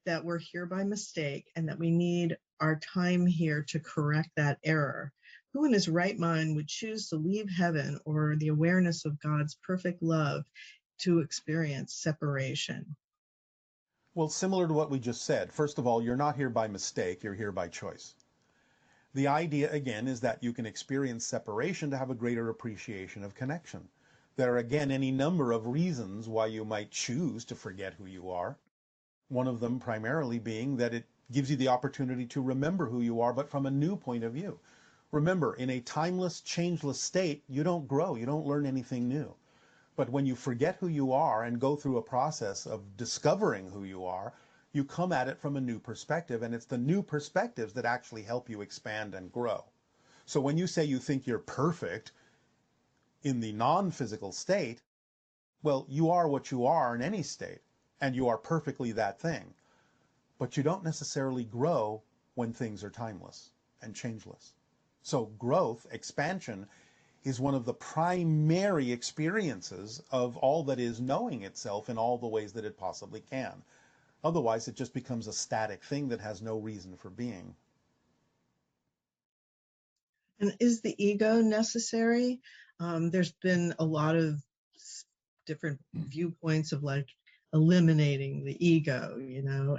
that we're here by mistake and that we need our time here to correct that error. Who in his right mind would choose to leave heaven or the awareness of God's perfect love to experience separation? Well, similar to what we just said, first of all, you're not here by mistake, you're here by choice. The idea, again, is that you can experience separation to have a greater appreciation of connection. There are, again, any number of reasons why you might choose to forget who you are. One of them primarily being that it gives you the opportunity to remember who you are, but from a new point of view. Remember, in a timeless, changeless state, you don't grow, you don't learn anything new. But when you forget who you are and go through a process of discovering who you are, you come at it from a new perspective, and it's the new perspectives that actually help you expand and grow. So when you say you think you're perfect in the non-physical state, well, you are what you are in any state, and you are perfectly that thing. But you don't necessarily grow when things are timeless and changeless. So growth, expansion, is one of the primary experiences of all that is knowing itself in all the ways that it possibly can. Otherwise, it just becomes a static thing that has no reason for being. And is the ego necessary? There's been a lot of different viewpoints of like eliminating the ego,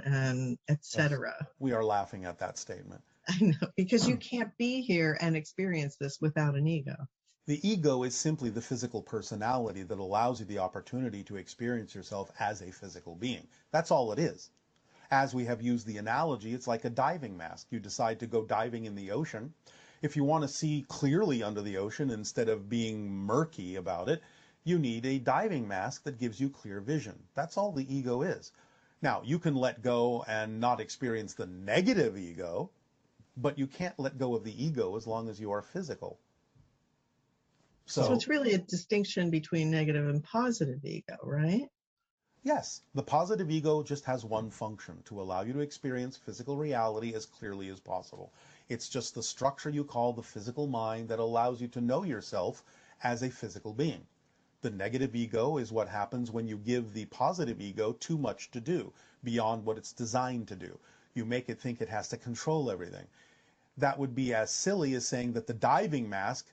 and etc. Yes, we are laughing at that statement. I know, because you can't be here and experience this without an ego. The ego is simply the physical personality that allows you the opportunity to experience yourself as a physical being. That's all it is. As we have used the analogy, it's like a diving mask. You decide to go diving in the ocean. If you want to see clearly under the ocean instead of being murky about it, you need a diving mask that gives you clear vision. That's all the ego is. Now, you can let go and not experience the negative ego, but you can't let go of the ego as long as you are physical. So it's really a distinction between negative and positive ego, right? Yes, the positive ego just has one function, to allow you to experience physical reality as clearly as possible. It's just the structure you call the physical mind that allows you to know yourself as a physical being. The negative ego is what happens when you give the positive ego too much to do, beyond what it's designed to do. You make it think it has to control everything. That would be as silly as saying that the diving mask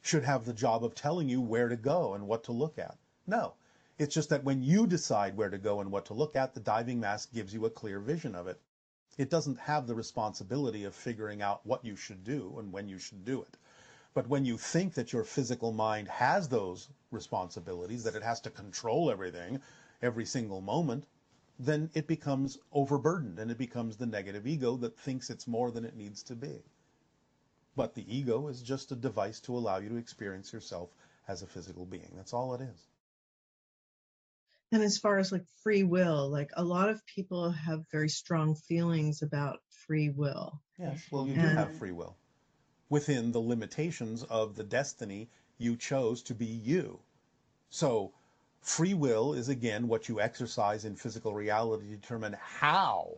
should have the job of telling you where to go and what to look at. No. It's just that when you decide where to go and what to look at, the diving mask gives you a clear vision of it. It doesn't have the responsibility of figuring out what you should do and when you should do it. But when you think that your physical mind has those responsibilities, that it has to control everything, every single moment, then it becomes overburdened and it becomes the negative ego that thinks it's more than it needs to be. But the ego is just a device to allow you to experience yourself as a physical being. That's all it is. And as far as like free will, like a lot of people have very strong feelings about free will. Yes, well, you do have free will within the limitations of the destiny you chose to be you. So free will is, again, what you exercise in physical reality to determine how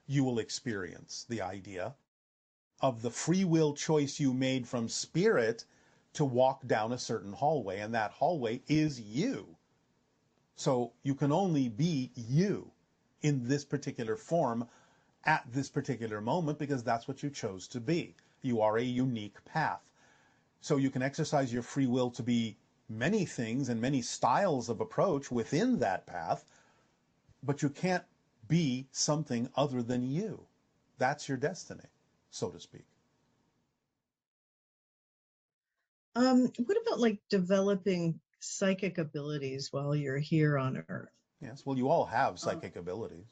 you will experience the idea of the free will choice you made from spirit to walk down a certain hallway, and that hallway is you. So you can only be you in this particular form at this particular moment because that's what you chose to be. You are a unique path. So you can exercise your free will to be many things and many styles of approach within that path, but you can't be something other than you. That's your destiny, so to speak. What about like developing psychic abilities while you're here on Earth? Yes, well, you all have psychic abilities.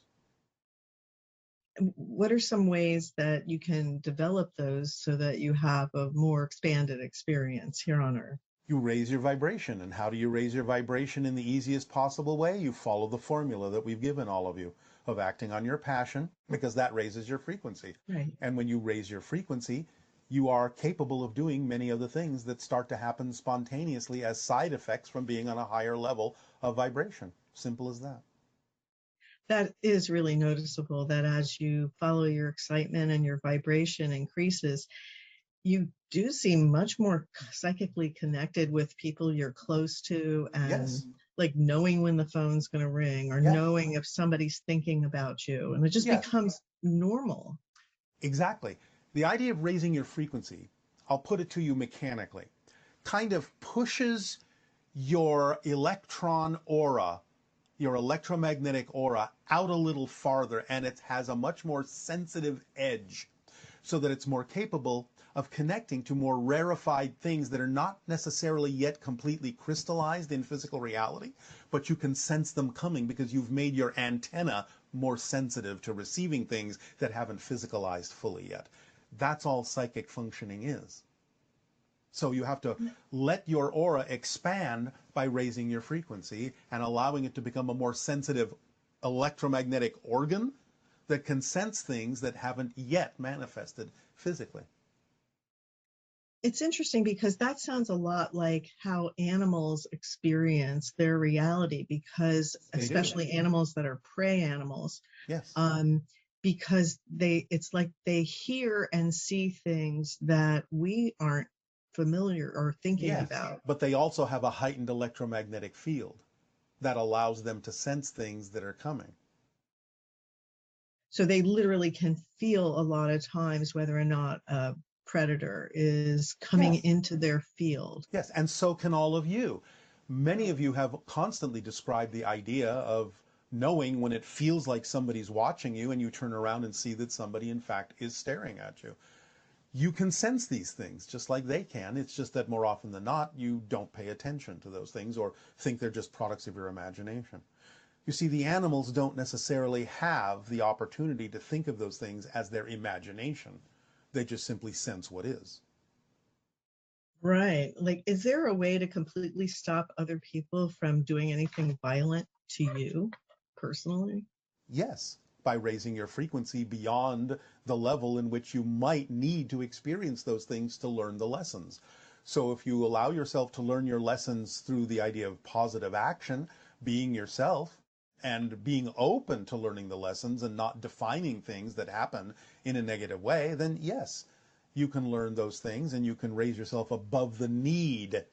What are some ways that you can develop those so that you have a more expanded experience here on Earth? You raise your vibration. And how do you raise your vibration in the easiest possible way? You follow the formula that we've given all of you of acting on your passion, because that raises your frequency. Right. And when you raise your frequency, you are capable of doing many of the things that start to happen spontaneously as side effects from being on a higher level of vibration. Simple as that. That is really noticeable, that as you follow your excitement and your vibration increases, you do seem much more psychically connected with people you're close to, and Yes. like knowing when the phone's going to ring or Yes. knowing if somebody's thinking about you. And it just Yes. becomes normal. Exactly. The idea of raising your frequency, I'll put it to you mechanically, kind of pushes your electron aura, your electromagnetic aura, out a little farther, and it has a much more sensitive edge so that it's more capable of connecting to more rarefied things that are not necessarily yet completely crystallized in physical reality, but you can sense them coming because you've made your antenna more sensitive to receiving things that haven't physicalized fully yet. That's all psychic functioning is. So you have to let your aura expand by raising your frequency and allowing it to become a more sensitive electromagnetic organ that can sense things that haven't yet manifested physically. It's interesting because that sounds a lot like how animals experience their reality, because They do. especially animals that are prey animals, Yes. um, because it's like they hear and see things that we aren't familiar or thinking Yes. about. But they also have a heightened electromagnetic field that allows them to sense things that are coming. So they literally can feel a lot of times whether or not a predator is coming Yes. into their field. Yes. And so can all of you. Many of you have constantly described the idea of knowing when it feels like somebody's watching you and you turn around and see that somebody, in fact, is staring at you. You can sense these things just like they can. It's just that more often than not, you don't pay attention to those things or think they're just products of your imagination. You see, the animals don't necessarily have the opportunity to think of those things as their imagination. They just simply sense what is. Right. Like, is there a way to completely stop other people from doing anything violent to you personally? Yes, by raising your frequency beyond the level in which you might need to experience those things to learn the lessons. So if you allow yourself to learn your lessons through the idea of positive action, being yourself, and being open to learning the lessons and not defining things that happen in a negative way, then yes, you can learn those things and you can raise yourself above the need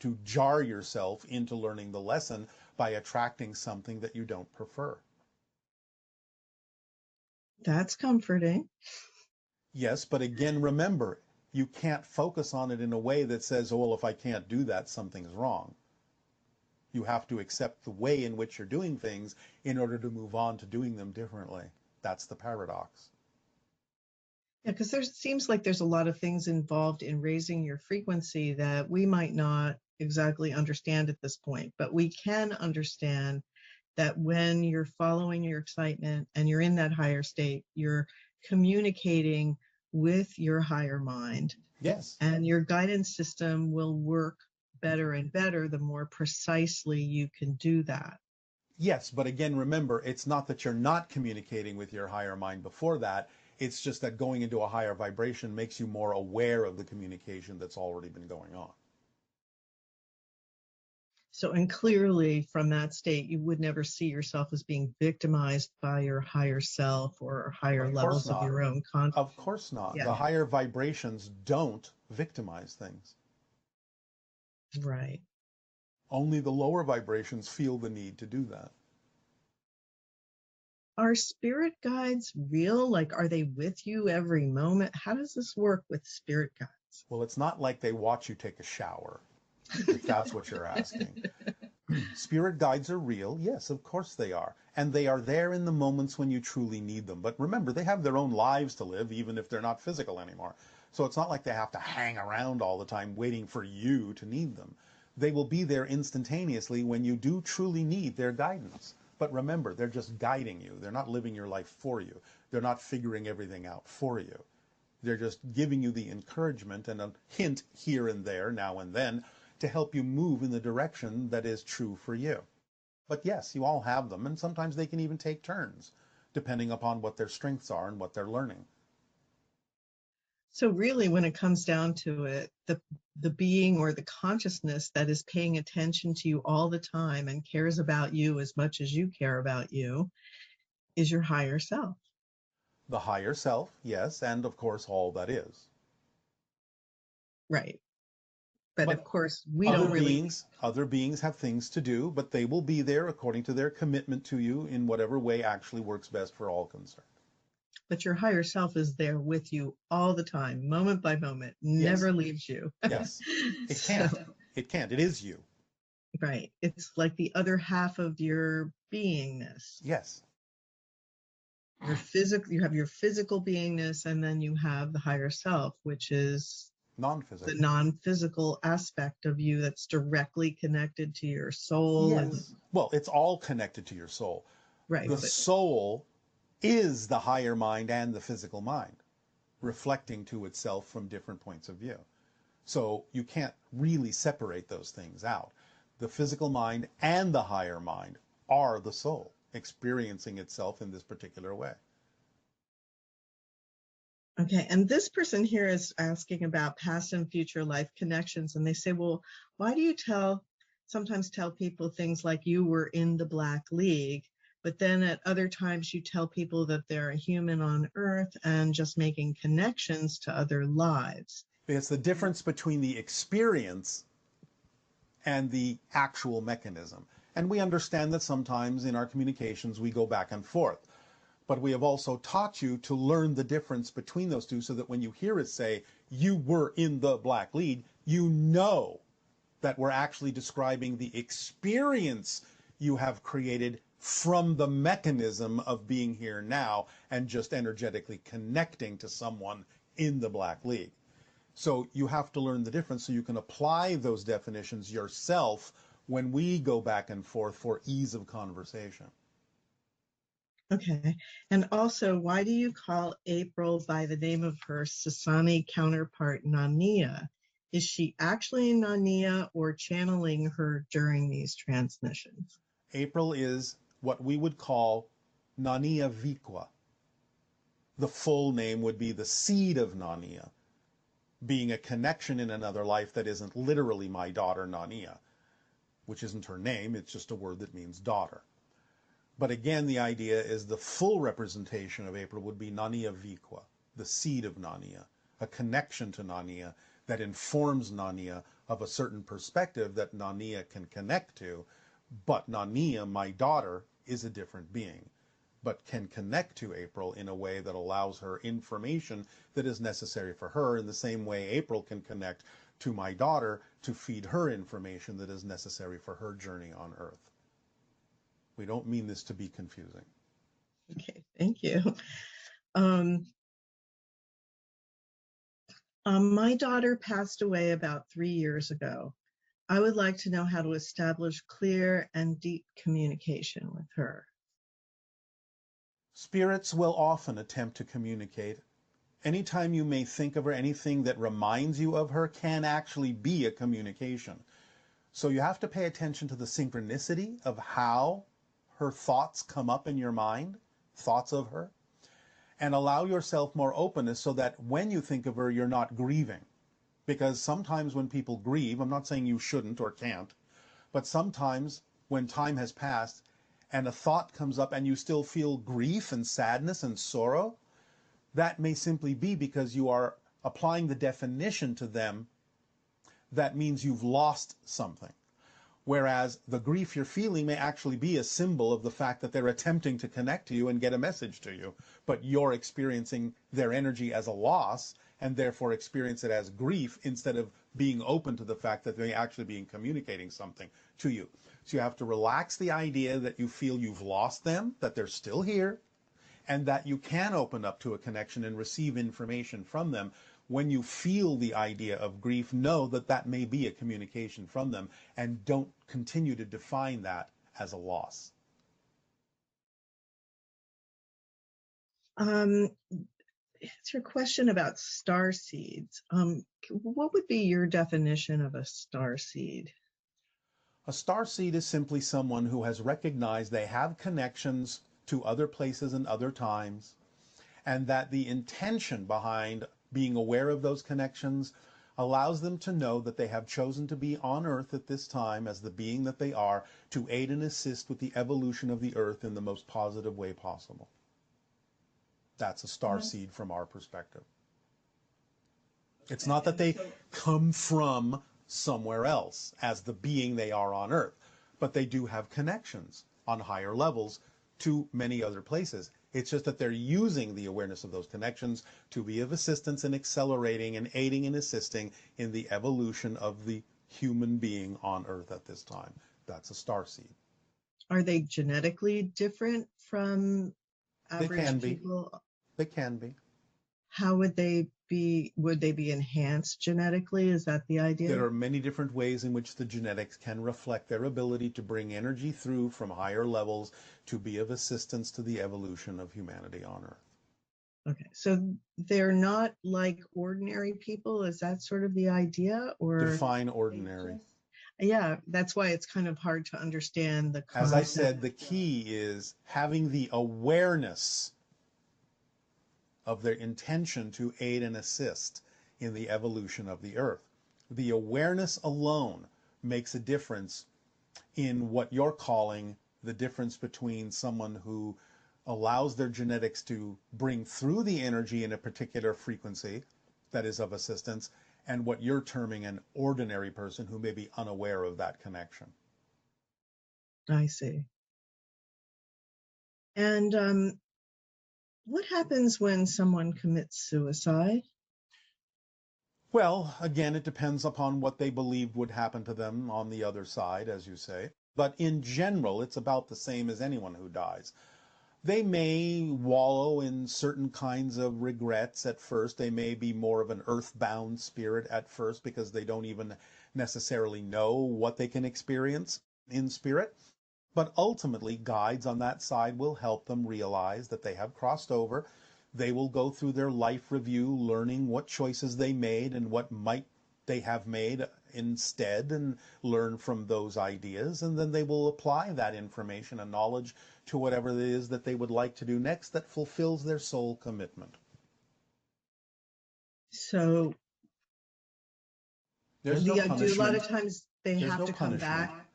to jar yourself into learning the lesson by attracting something that you don't prefer. That's comforting. Yes, but again, remember, you can't focus on it in a way that says, oh, well, if I can't do that, something's wrong. You have to accept the way in which you're doing things in order to move on to doing them differently. That's the paradox. Yeah, because there seems like there's a lot of things involved in raising your frequency that we might not exactly understand at this point, but we can understand that when you're following your excitement and you're in that higher state, you're communicating with your higher mind, Yes. and your guidance system will work better and better the more precisely you can do that. Yes, but again, remember, it's not that you're not communicating with your higher mind before that. It's just that going into a higher vibration makes you more aware of the communication that's already been going on. So, and clearly from that state, you would never see yourself as being victimized by your higher self or higher Of course levels of not. your own Of course not. Yeah, The higher vibrations don't victimize things. right. Only the lower vibrations feel the need to do that. Are spirit guides real? Like, are they with you every moment? How does this work with spirit guides? Well, it's not like they watch you take a shower, if that's what you're asking. Spirit guides are real. Yes, of course they are. And they are there in the moments when you truly need them. But remember, they have their own lives to live, even if they're not physical anymore. So it's not like they have to hang around all the time waiting for you to need them. They will be there instantaneously when you do truly need their guidance. But remember, they're just guiding you. They're not living your life for you. They're not figuring everything out for you. They're just giving you the encouragement and a hint here and there, now and then, to help you move in the direction that is true for you. But yes, you all have them, and sometimes they can even take turns, depending upon what their strengths are and what they're learning. So really, when it comes down to it, the being or the consciousness that is paying attention to you all the time and cares about you as much as you care about you is your higher self. The higher self, yes, and of course all that is. Right. But of But course, we don't really, other beings have things to do, but they will be there according to their commitment to you in whatever way actually works best for all concerned. but your higher self is there with you all the time, moment by moment, Yes. never leaves you. Yes. It So, can't. It can't. It is you. right. It's like the other half of your beingness. Yes. Your physical, you have your physical beingness, and then you have the higher self, which is the Non-physical. non-physical aspect of you that's directly connected to your soul. And Yes. Well, it's all connected to your soul. right, The but soul is the higher mind and the physical mind, reflecting to itself from different points of view. So you can't really separate those things out. The physical mind and the higher mind are the soul, experiencing itself in this particular way. okay. And this person here is asking about past and future life connections. And they say, well, why do you sometimes tell people things like you were in the Black League, but then at other times you tell people that they're a human on Earth and just making connections to other lives? It's the difference between the experience and the actual mechanism. And we understand that sometimes in our communications we go back and forth. But we have also taught you to learn the difference between those two so that when you hear it say, you were in the Black League, you know that we're actually describing the experience you have created from the mechanism of being here now and just energetically connecting to someone in the Black League. So you have to learn the difference so you can apply those definitions yourself when we go back and forth for ease of conversation. Okay. And also, why do you call April by the name of her Sasani counterpart, Nania? Is she actually Nania or channeling her during these transmissions? April is what we would call Nania Viqua. The full name would be the seed of Nania, being a connection in another life that isn't literally my daughter Nania, which isn't her name, it's just a word that means daughter. But again, the idea is the full representation of April would be Nania Viqua, the seed of Nania, a connection to Nania that informs Nania of a certain perspective that Nania can connect to. But Nania, my daughter, is a different being, but can connect to April in a way that allows her information that is necessary for her in the same way April can connect to my daughter to feed her information that is necessary for her journey on Earth. We don't mean this to be confusing. Okay, thank you. Um, my daughter passed away about 3 years ago. I would like to know how to establish clear and deep communication with her. Spirits will often attempt to communicate. Anytime you may think of her, anything that reminds you of her can actually be a communication. So you have to pay attention to the synchronicity of how her thoughts come up in your mind, thoughts of her, and allow yourself more openness so that when you think of her, you're not grieving. Because sometimes when people grieve, I'm not saying you shouldn't or can't, but sometimes when time has passed and a thought comes up and you still feel grief and sadness and sorrow, that may simply be because you are applying the definition to them that means you've lost something. Whereas the grief you're feeling may actually be a symbol of the fact that they're attempting to connect to you and get a message to you, but you're experiencing their energy as a loss and therefore experience it as grief instead of being open to the fact that they actually being communicating something to you. So you have to relax the idea that you feel you've lost them, that they're still here, and that you can open up to a connection and receive information from them. When you feel the idea of grief, know that that may be a communication from them, and don't continue to define that as a loss. It's your question about star seeds. What would be your definition of a star seed? A starseed is simply someone who has recognized they have connections to other places and other times, and that the intention behind being aware of those connections allows them to know that they have chosen to be on Earth at this time as the being that they are to aid and assist with the evolution of the Earth in the most positive way possible. That's a star seed from our perspective. It's not that they come from somewhere else as the being they are on Earth. But they do have connections on higher levels to many other places. It's just that they're using the awareness of those connections to be of assistance in accelerating and aiding and assisting in the evolution of the human being on Earth at this time. That's a starseed. Are they genetically different from They can average be. people? They can be. How would they be? Would they be enhanced genetically? Is that the idea? There are many different ways in which the genetics can reflect their ability to bring energy through from higher levels to be of assistance to the evolution of humanity on Earth. Okay, so they're not like ordinary people. Is that sort of the idea, or Define ordinary. yeah, that's why it's kind of hard to understand the As I concept. said, the key is having the awareness of their intention to aid and assist in the evolution of the Earth. The awareness alone makes a difference in what you're calling the difference between someone who allows their genetics to bring through the energy in a particular frequency that is of assistance, and what you're terming an ordinary person who may be unaware of that connection. I see. And what happens when someone commits suicide? Well, again, it depends upon what they believed would happen to them on the other side, as you say. But in general, it's about the same as anyone who dies. They may wallow in certain kinds of regrets at first. They may be more of an earthbound spirit at first because they don't even necessarily know what they can experience in spirit. But ultimately, guides on that side will help them realize that they have crossed over. They will go through their life review, learning what choices they made and what might they have made instead, and learn from those ideas. And then they will apply that information and knowledge to whatever it is that they would like to do next that fulfills their soul commitment. So There's no do a lot punishment. of times they There's have no to come punishment. back?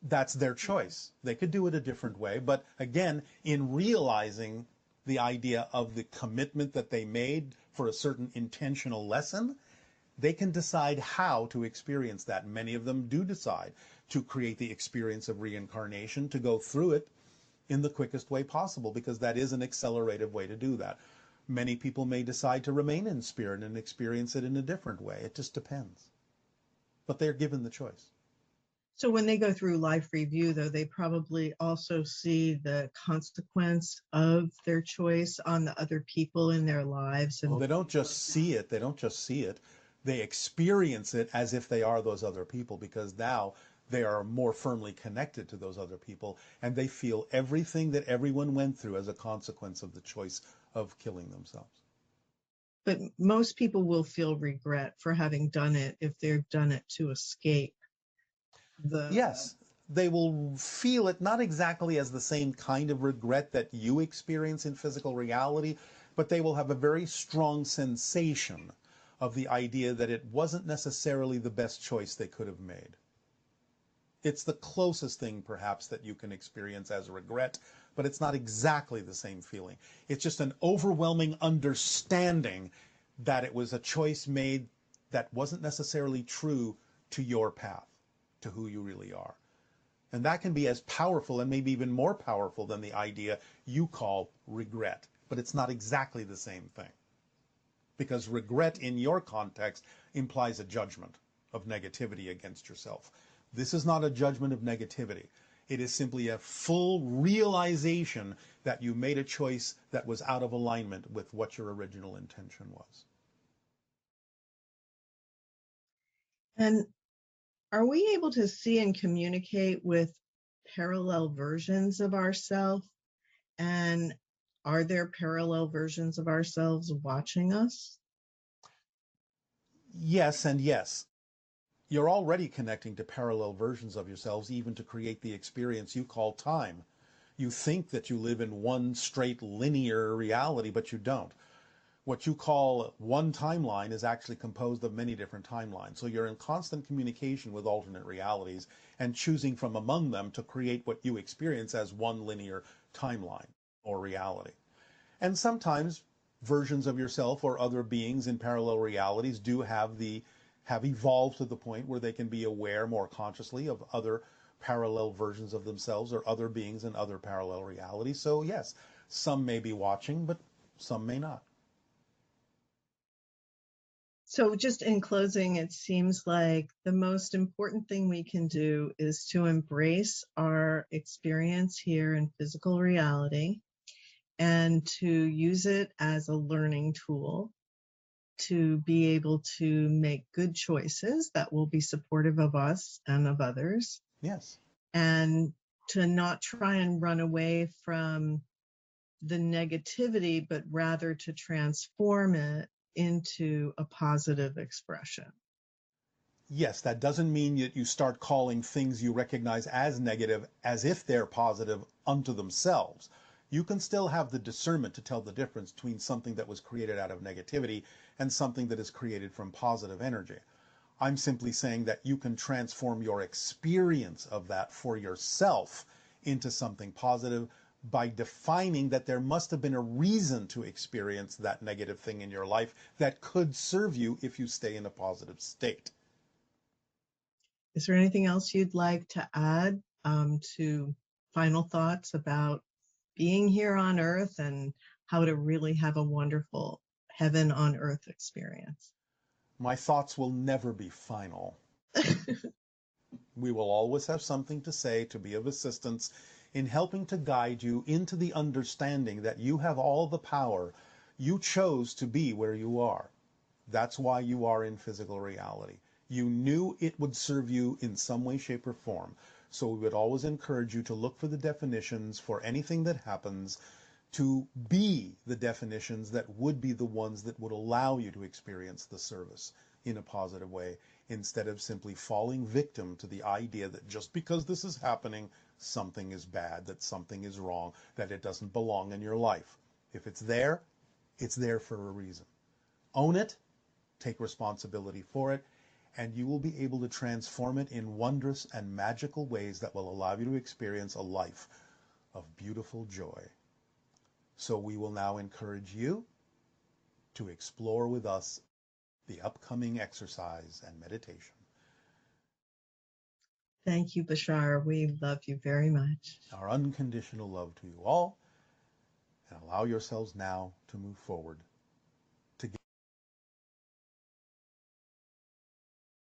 That's their choice. They could do it a different way. But again, in realizing the idea of the commitment that they made for a certain intentional lesson, they can decide how to experience that. Many of them do decide to create the experience of reincarnation, to go through it in the quickest way possible, because that is an accelerative way to do that. Many people may decide to remain in spirit and experience it in a different way. It just depends. But they're given the choice. So when they go through life review, though, they probably also see the consequence of their choice on the other people in their lives. Well, And they don't just see it. They don't just see it. They experience it as if they are those other people, because now they are more firmly connected to those other people, and they feel everything that everyone went through as a consequence of the choice of killing themselves. but most people will feel regret for having done it if they've done it to escape the. Yes, they will feel it not exactly as the same kind of regret that you experience in physical reality, but they will have a very strong sensation of the idea that it wasn't necessarily the best choice they could have made. It's the closest thing, perhaps, that you can experience as regret, but it's not exactly the same feeling. It's just an overwhelming understanding that it was a choice made that wasn't necessarily true to your path, to who you really are. And that can be as powerful and maybe even more powerful than the idea you call regret. But it's not exactly the same thing. Because regret in your context implies a judgment of negativity against yourself. This is not a judgment of negativity. It is simply a full realization that you made a choice that was out of alignment with what your original intention was. And are we able to see and communicate with parallel versions of ourselves? And are there parallel versions of ourselves watching us? Yes and yes. You're already connecting to parallel versions of yourselves, even to create the experience you call time. You think that you live in one straight linear reality, but you don't. What you call one timeline is actually composed of many different timelines. So you're in constant communication with alternate realities and choosing from among them to create what you experience as one linear timeline or reality. And sometimes versions of yourself or other beings in parallel realities do have the have evolved to the point where they can be aware more consciously of other parallel versions of themselves or other beings in other parallel realities. So yes, some may be watching, but some may not. So, just in closing, it seems like the most important thing we can do is to embrace our experience here in physical reality and to use it as a learning tool to be able to make good choices that will be supportive of us and of others, Yes. and to not try and run away from the negativity, but rather to transform it into a positive expression. Yes, that doesn't mean that you start calling things you recognize as negative as if they're positive unto themselves. You can still have the discernment to tell the difference between something that was created out of negativity and something that is created from positive energy. I'm simply saying that you can transform your experience of that for yourself into something positive by defining that there must have been a reason to experience that negative thing in your life that could serve you if you stay in a positive state. Is there anything else you'd like to add to final thoughts about being here on Earth and how to really have a wonderful heaven on Earth experience? My thoughts will never be final. We will always have something to say to be of assistance in helping to guide you into the understanding that you have all the power. You chose to be where you are. That's why you are in physical reality. You knew it would serve you in some way, shape, or form. So we would always encourage you to look for the definitions for anything that happens, to be the definitions that would be the ones that would allow you to experience the service in a positive way, instead of simply falling victim to the idea that just because this is happening, something is bad, that something is wrong, that it doesn't belong in your life. If it's there for a reason. Own it, take responsibility for it, and you will be able to transform it in wondrous and magical ways that will allow you to experience a life of beautiful joy. So we will now encourage you to explore with us the upcoming exercise and meditation. Thank you, Bashar. We love you very much. Our unconditional love to you all, and allow yourselves now to move forward